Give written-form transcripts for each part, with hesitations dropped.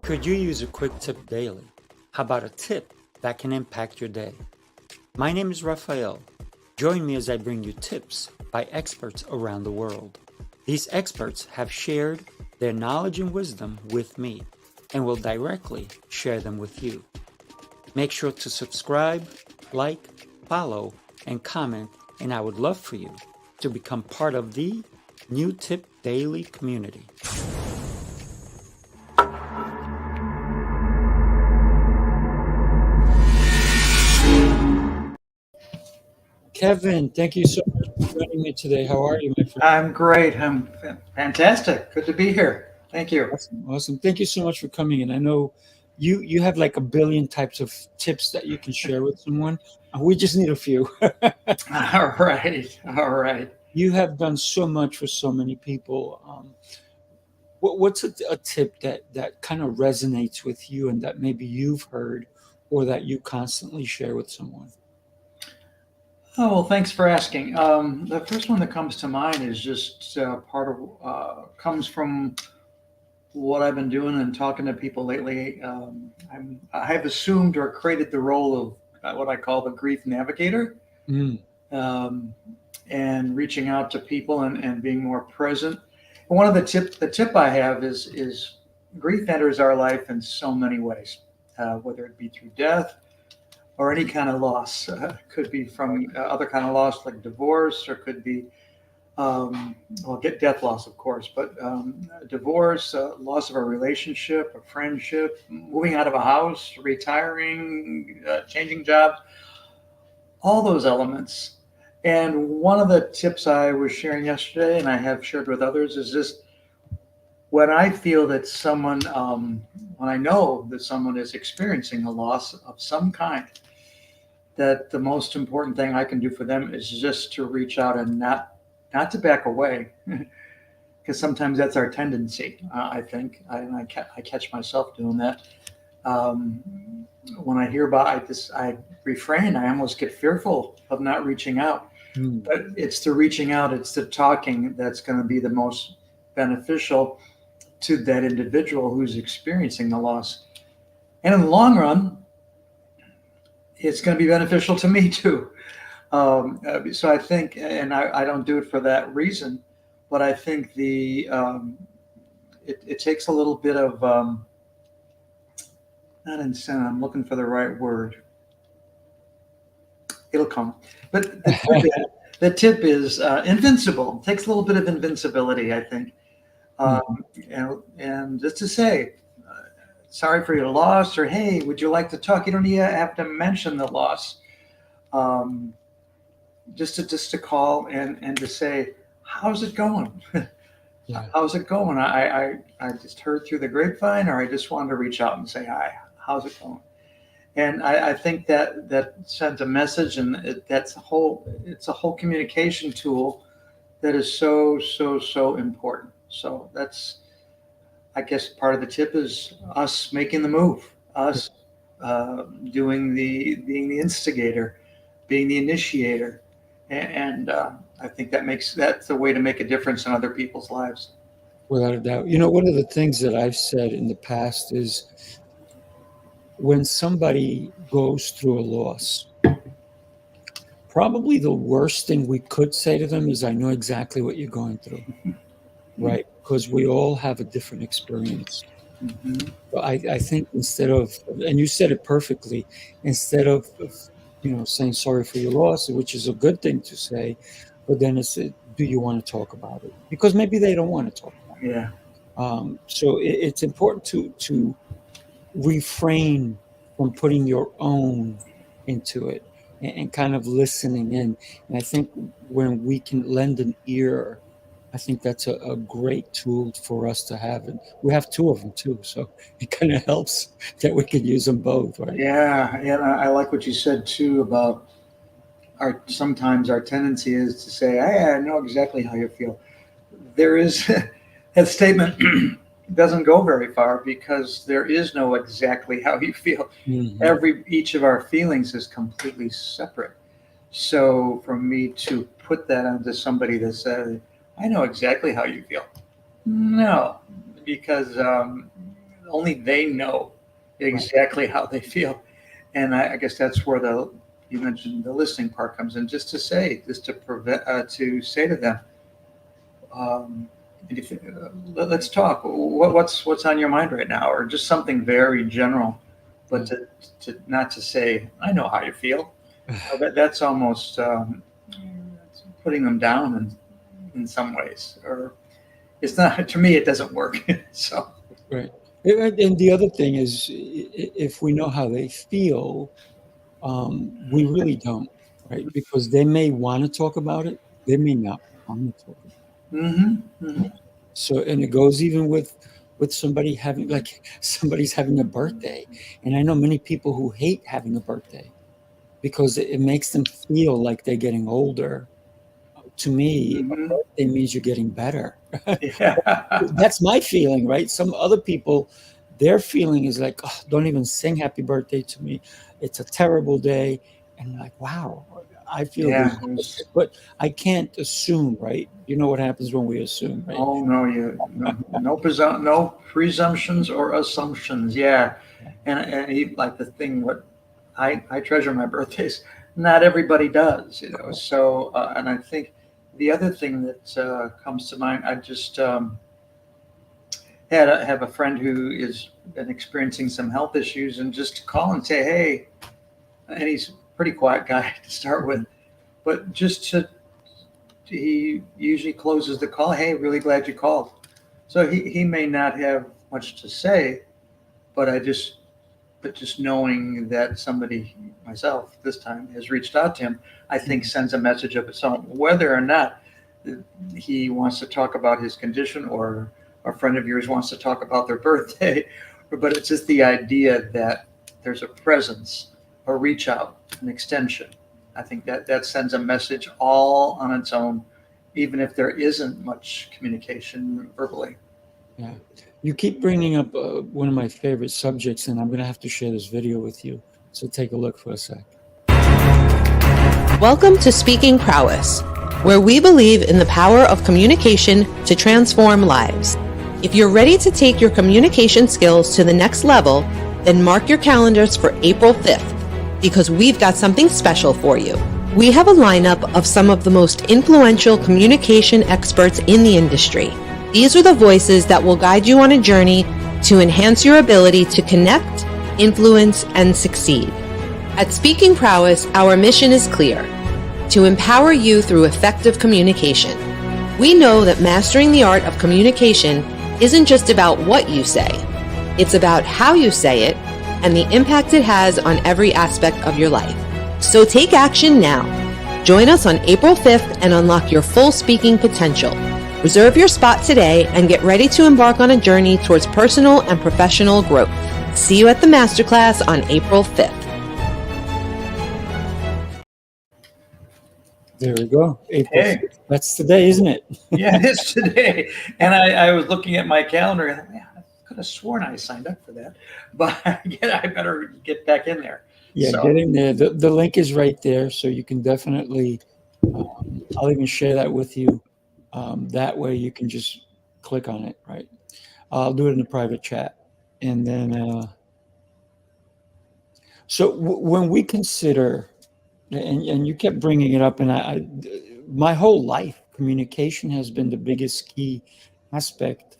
Could you use a quick tip daily? How about a tip that can impact your day? My name is Raphael. Join me as I bring you tips by experts around the world. These experts have shared their knowledge and wisdom with me and will directly share them with you. Make sure to subscribe, like, follow, and comment, and I would love for you to become part of the New Tip Daily community. Kevin, thank you so much for joining me today. How are you, my friend? I'm great. I'm fantastic. Good to be here. Thank you. Awesome. Awesome. Thank you so much for coming in. I know you have like a billion types of tips that you can share with someone. We just need a few. All right. All right. You have done so much for so many people. What's a tip that kind of resonates with you and that maybe you've heard or that you constantly share with someone? Oh, well, thanks for asking. The first one that comes to mind is just comes from what I've been doing and talking to people lately. I've assumed or created the role of what I call the grief navigator, Mm, um, and reaching out to people and being more present. And one of the tip I have is grief enters our life in so many ways, whether it be through death or any kind of loss. Could be from other kind of loss like divorce, or could be well, get death loss, of course, but divorce, loss of a relationship, a friendship, moving out of a house, retiring, changing jobs, all those elements. And one of the tips I was sharing yesterday, and I have shared with others, is just when I feel that when I know that someone is experiencing a loss of some kind, that the most important thing I can do for them is just to reach out and not to back away, because sometimes that's our tendency. I think, I catch myself doing that. Um, when I hear about, I refrain. I almost get fearful of not reaching out. mm. But it's the reaching out, it's the talking that's going to be the most beneficial to that individual who's experiencing the loss. And in the long run, it's going to be beneficial to me too. So I think, and I don't do it for that reason, but I think it takes a little bit of not incentive. I'm looking for the right word. It'll come. But the tip is invincible. It takes a little bit of invincibility, I think, and just to say, sorry for your loss, or hey, would you like to talk? You don't even have to mention the loss. Um, just to call and to say, how's it going? Yeah. How's it going? I just heard through the grapevine, or I just wanted to reach out and say hi. How's it going? And I think that sends a message, and it's a whole communication tool that is so important. So that's, I guess, part of the tip is us making the move, us being the instigator, being the initiator, and I think that's a way to make a difference in other people's lives. Without a doubt. One of the things that I've said in the past is when somebody goes through a loss, probably the worst thing we could say to them is, I know exactly what you're going through, right? Because we all have a different experience. Mhm. But I think instead of, and you said it perfectly, instead of saying sorry for your loss, which is a good thing to say, but then it's, do you want to talk about it? Because maybe they don't want to talk about Yeah. it. So it's important to refrain from putting your own into it and kind of listening in. And I think when we can lend an ear, I think that's a great tool for us to have. And we have two of them too. So it kind of helps that we can use them both, right? Yeah, and I like what you said too about our sometimes our tendency is to say, I know exactly how you feel. There is that statement doesn't go very far because there is no exactly how you feel. Hmm. Every each of our feelings is completely separate. So for me to put that onto somebody that says, I know exactly how you feel. No, because only they know exactly how they feel. And I guess that's where you mentioned the listening part comes in, just to say to them, if, let's talk. What's on your mind right now, or just something very general, but to not to say, I know how you feel. That's almost putting them down in some ways, or it's not. To me, it doesn't work. So Right. And the other thing is, if we know how they feel, we really don't, right? Because they may want to talk about it, they may not want to talk about it. So, and it goes even with somebody having, like, somebody's having a birthday, and I know many people who hate having a birthday because it makes them feel like they're getting older. To me, a birthday means you're getting better. Yeah. That's my feeling, right? Some other people, their feeling is like, oh, don't even sing happy birthday to me. It's a terrible day. And like, wow, I feel the Yeah. opposite. But I can't assume, right? You know what happens when we assume, right? Oh no, no presumptions or assumptions. Yeah, and like the thing, what I treasure my birthdays. Not everybody does, So, and I think the other thing that comes to mind, I just have a friend who is been experiencing some health issues, and just to call and say, hey, and he's a pretty quiet guy to start with, but he usually closes the call. Hey, really glad you called. So he may not have much to say, but just knowing that somebody, myself this time, has reached out to him, I think sends a message of its own. Whether or not he wants to talk about his condition, or a friend of yours wants to talk about their birthday, but it's just the idea that there's a presence, a reach out, an extension. I think that sends a message all on its own, even if there isn't much communication verbally. Yeah. You keep bringing up one of my favorite subjects, and I'm going to have to share this video with you. So take a look for a sec. Welcome to Speaking Prowess, where we believe in the power of communication to transform lives. If you're ready to take your communication skills to the next level, then mark your calendars for April 5th, because we've got something special for you. We have a lineup of some of the most influential communication experts in the industry. These are the voices that will guide you on a journey to enhance your ability to connect, influence, and succeed. At Speaking Prowess, our mission is clear: to empower you through effective communication. We know that mastering the art of communication isn't just about what you say. It's about how you say it and the impact it has on every aspect of your life. So take action now. Join us on April 5th and unlock your full speaking potential. Reserve your spot today and get ready to embark on a journey towards personal and professional growth. See you at the masterclass on April 5th. There we go. April Hey. 5th. That's today, isn't it? Yeah, it is today. And I was looking at my calendar, and man, I could have sworn I signed up for that, but I better get back in there. Yeah, So, get in there. The link is right there, so you can definitely, I'll even share that with you. That way you can just click on it, right? I'll do it in the private chat. And then, so when we consider, and you kept bringing it up, and my whole life, communication has been the biggest key aspect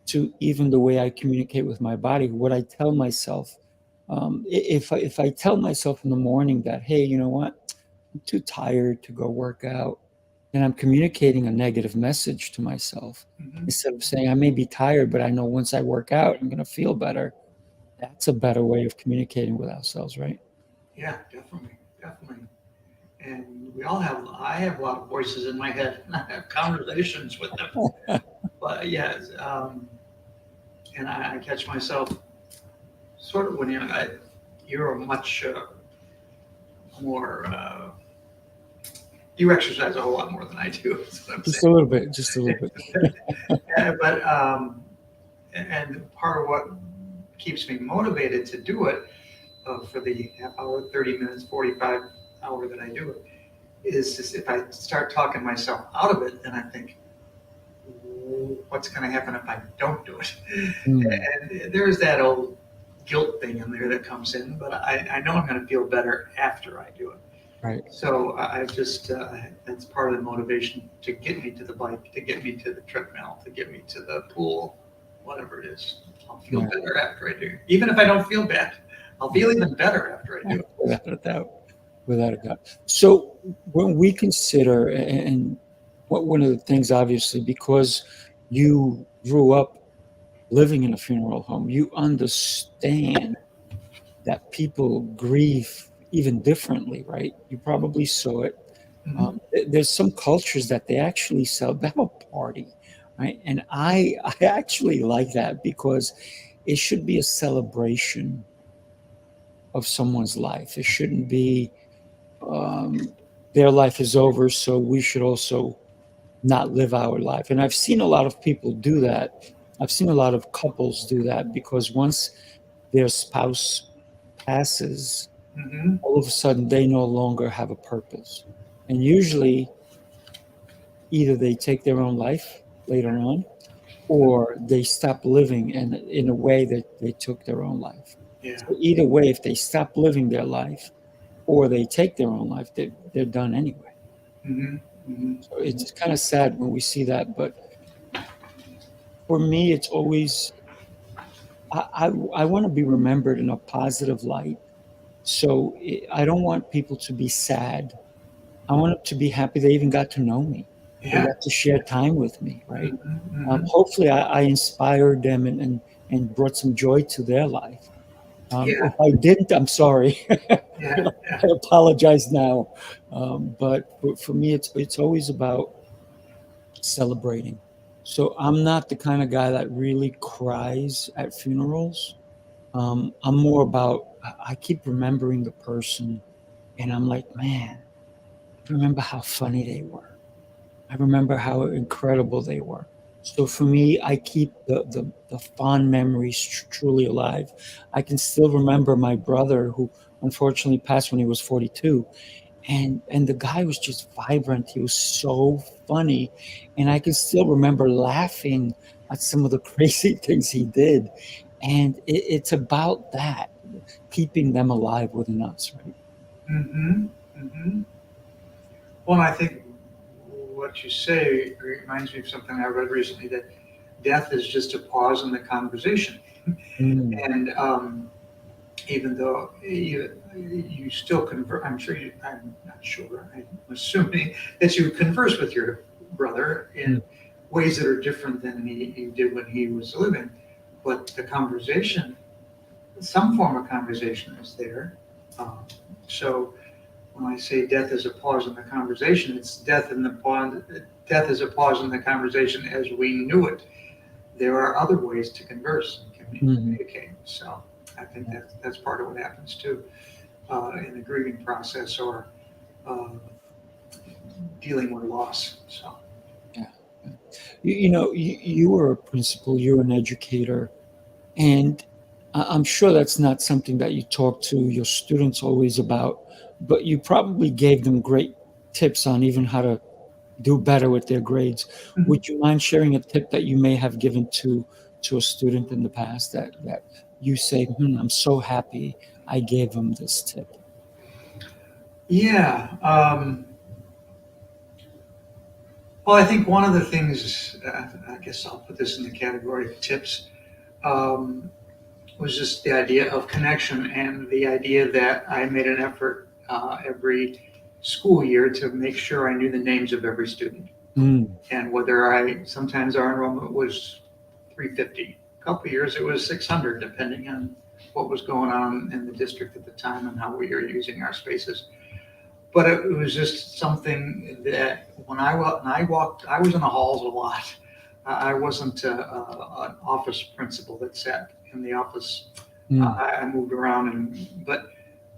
to even the way I communicate with my body. What I tell myself, if I tell myself in the morning that, hey, you know what, I'm too tired to go work out, then I'm communicating a negative message to myself. Instead of saying I may be tired, but I know once I work out, I'm going to feel better. That's a better way of communicating with ourselves, right? yeah, definitely. And I have a lot of voices in my head. I have conversations with them. But yeah, and I catch myself sort of when you're a much more, you exercise a whole lot more than I do. Is what I'm Just saying. a little bit, just a little bit. Yeah, but and part of what keeps me motivated to do it for the half hour, 30 minutes, 45 hour that I do it, is just if I start talking myself out of it, then I think, what's going to happen if I don't do it? Mm. And there's that old guilt thing in there that comes in, but I know I'm going to feel better after I do it. Right. So I just, that's part of the motivation to get me to the bike, to get me to the treadmill, to get me to the pool, whatever it is. I'll feel better after I do it. Even if I don't feel bad, I'll feel even better after I do it. Without a doubt. Without a doubt. So when we consider, and what one of the things, obviously, because you grew up living in a funeral home, you understand that people grieve even differently, right? You probably saw it. Mhm. There's some cultures that they actually they have a party, right? And I actually like that because it should be a celebration of someone's life. It shouldn't be um, their life is over, so we should also not live our life. And I've seen a lot of people do that. I've seen a lot of couples do that because once their spouse passes, Mhm. all of a sudden they no longer have a purpose. And usually, either they take their own life later on, or they stop living in a way that they took their own life. Yeah. So either way, if they stop living their life or they take their own life, they're done anyway. Mhm. Mhm. So it's kind of sad when we see that. But for me, it's always, I want to be remembered in a positive light. So I don't want people to be sad. I want them to be happy they even got to know me. They Yeah. got to share time with me, right? Mhm. Mhm. Hopefully, I inspired them and brought some joy to their life. Yeah. If I didn't, I'm sorry. Yeah. I apologize now. But for me, it's always about celebrating. So I'm not the kind of guy that really cries at funerals. I'm more about I keep remembering the person, and I'm like, man, I remember how funny they were. I remember how incredible they were. So for me, I keep the fond memories truly alive. I can still remember my brother who unfortunately passed when he was 42, and the guy was just vibrant. He was so funny, and I can still remember laughing at some of the crazy things he did. And it's about that, keeping them alive within us, right? Mhm. Mhm. Well, I think what you say reminds me of something I read recently, that death is just a pause in the conversation. Mm, And even though you still converse, I'm not sure, I'm assuming that you converse with your brother in mm, ways that are different than you did when he was living. But the conversation, some form of conversation is there. Um, so when I say death is a pause in the conversation, it's death is a pause in the conversation as we knew it. There are other ways to converse and mhm. communicate. So I think that's part of what happens too in the grieving process or uh, dealing with loss. So Yeah. Yeah. You were a principal, you're an educator, and I'm sure that's not something that you talk to your students always about, but you probably gave them great tips on even how to do better with their grades. Mhm. Would you mind sharing a tip that you may have given to a student in the past that you say, I'm so happy I gave them this tip? Yeah. Well, I think one of the things, I guess I'll put this in the category of tips, um, was just the idea of connection and the idea that I made an effort every school year to make sure I knew the names of every student. Mm, And sometimes our enrollment was 350. A couple of years it was 600, depending on what was going on in the district at the time and how we were using our spaces. But it was just something that I was in the halls a lot. I wasn't an office principal that sat in the office. mm, I moved around, but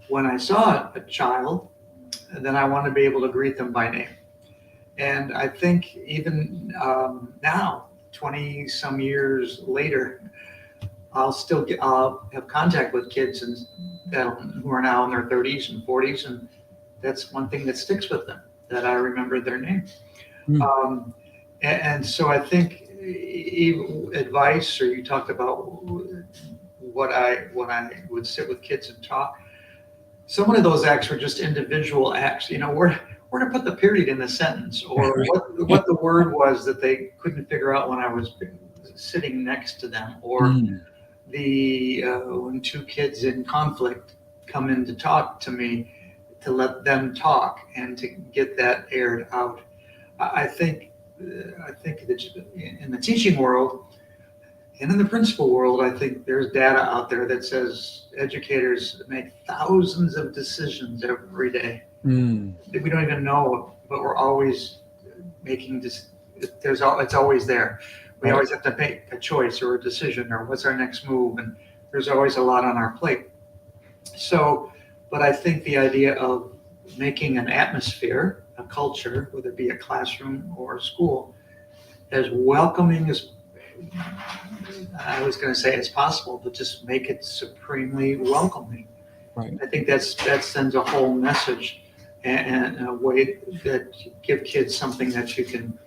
when I saw a child, then I wanted to be able to greet them by name. And I think even now, 20 some years later, I'll have contact with kids who are now in their 30s and 40s, and that's one thing that sticks with them, that I remember their name. mm, Um, and so I think advice, or you talked about what I would sit with kids and talk. Some of those acts were just individual acts. Where to put the period in the sentence, or what the word was that they couldn't figure out when I was sitting next to them, or when two kids in conflict come in to talk to me, to let them talk and to get that aired out. I think that in the teaching world and in the principal world, I think there's data out there that says educators make thousands of decisions every day. We don't even know, but we're always making this. It's always there. We always have to make a choice or a decision, or what's our next move, and there's always a lot on our plate. So, but I think the idea of making an atmosphere, a culture, whether it be a classroom or a school, as welcoming as, I was going to say as possible, but just make it supremely welcoming. Right. I think that sends a whole message and a way that you give kids something that you can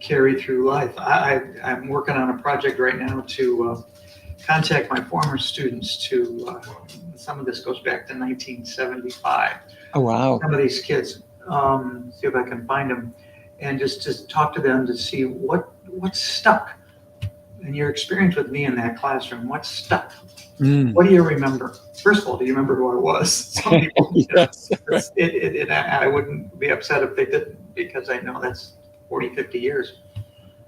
carry through life. I'm working on a project right now to contact my former students to, some of this goes back to 1975. Oh, wow. Some of these kids, see if I can find them, and just talk to them to see what's stuck in your experience with me in that classroom. What's stuck? What do you remember? First of all, do you remember who I was? Some people, Yes. I wouldn't be upset if they didn't, because I know that's 40, 50 years.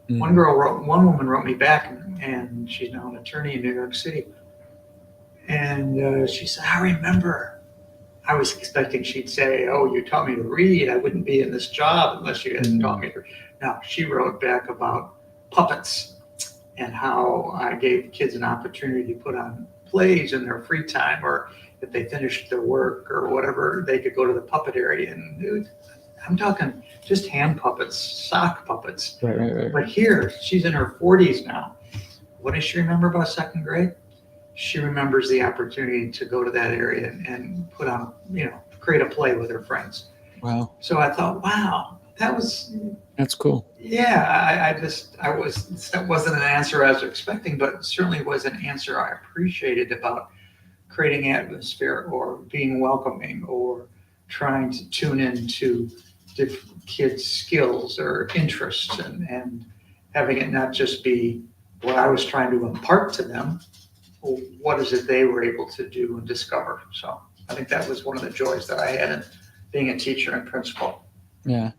One woman wrote me back, and she's now an attorney in New York City. And she said, I remember. I was expecting she'd say, oh, you taught me to read. I wouldn't be in this job unless you hadn't taught me to read. No, she wrote back about puppets and how I gave kids an opportunity to put on plays in their free time, or if they finished their work or whatever, they could go to the puppet area. And I'm talking just hand puppets, sock puppets. Right. But here, she's in her 40s now. What does she remember about second grade? She remembers the opportunity to go to that area and put on, create a play with her friends. Wow. So I thought, wow, that's cool. Yeah, that wasn't an answer I was expecting, but it certainly was an answer I appreciated about creating atmosphere or being welcoming or trying to tune into different kids' skills or interests and having it not just be what I was trying to impart to them, or what is it they were able to do and discover. So I think that was one of the joys that I had in being a teacher and principal. Yeah.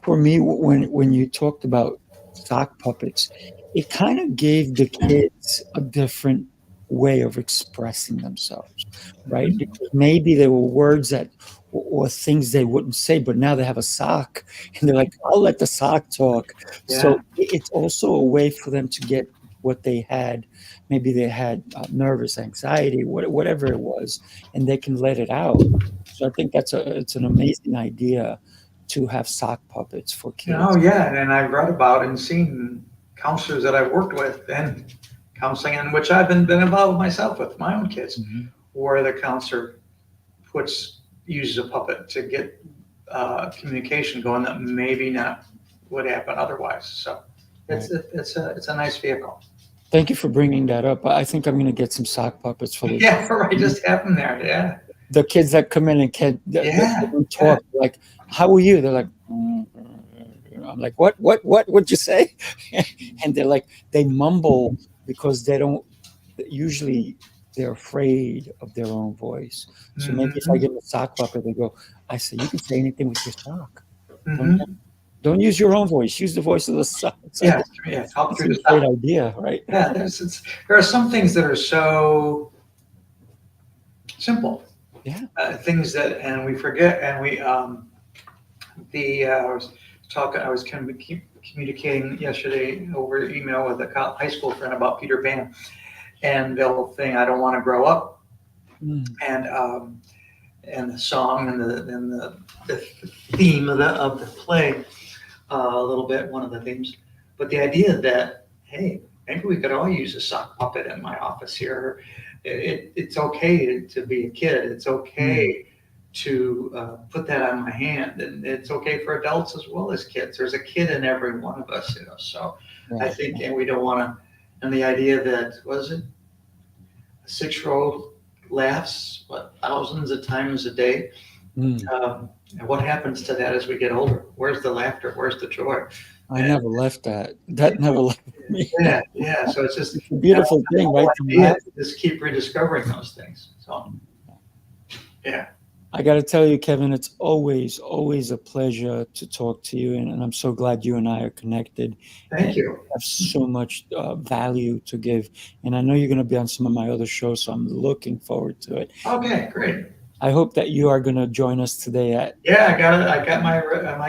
For me, when you talked about sock puppets, it kind of gave the kids a different way of expressing themselves, right? Mm-hmm. Because maybe there were words that or things they wouldn't say, but now they have a sock and they're like, I'll let the sock talk. Yeah. So it's also a way for them to get what they had. Maybe they had nervous anxiety, whatever it was, and they can let it out. So I think it's an amazing idea to have sock puppets for kids. Oh yeah, and I've read about and seen counselors that I've worked with and counseling, in which I've been involved myself with my own kids, where the counselor uses a puppet to get communication going that maybe not would happen otherwise. So it's a nice vehicle. Thank you for bringing that up. I think I'm going to get some sock puppets for the Yeah, right. Just have them there. Yeah. The kids that come in and they don't talk, like, how are you? They're like, I'm like, what'd you say? And they're like, they mumble because they don't, usually they're afraid of their own voice. So maybe if I give them a sock puppet, they go, I say, you can say anything with your sock. Don't use your own voice. Use the voice of the sock. Yeah. Help through the sock. Great idea, right? Yeah. There are some things that are so simple. Yeah. Things that, and we forget, and I was communicating yesterday over email with a high school friend about Peter Pan, and the whole thing, I don't want to grow up, and the song and the theme of the play, a little bit, one of the themes, but the idea that, hey, maybe we could all use a sock puppet in my office here. It's okay to be a kid. It's okay put that on my hand, and it's okay for adults as well as kids. There's a kid in every one of us, so I think, and we don't want to, and the idea that, was it a 6-year-old laughs thousands of times a day. And what happens to that as we get older? Where's the laughter? Where's the joy? I never left that. That never left me. Yeah. So it's just a beautiful thing, right? Just keep rediscovering those things. So, yeah. I got to tell you, Kevin, it's always a pleasure to talk to you, and I'm so glad you and I are connected. Thank you. You have so much value to give, and I know you're going to be on some of my other shows, so I'm looking forward to it. Okay, great. I hope that you are going to join us today at. Yeah, I got it. I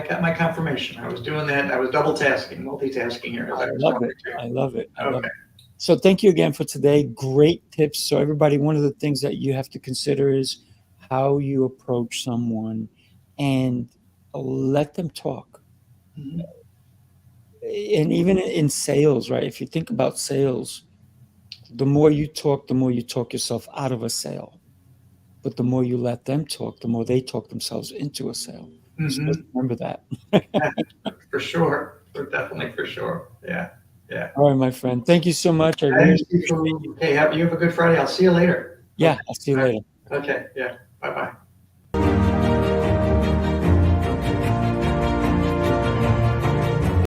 got my confirmation. I was doing that. I was multitasking here. I love it. So thank you again for today. Great tips. So everybody, one of the things that you have to consider is how you approach someone and let them talk. Mm-hmm. And even in sales, right? If you think about sales, the more you talk yourself out of a sale. But the more you let them talk, the more they talk themselves into a sale. Mm-hmm. So just remember that. Yeah, for sure. Definitely for sure. Yeah. All right, my friend. Thank you so much. Okay, you have a good Friday. I'll see you later. Yeah, I'll see you later. Okay, yeah. Bye-bye.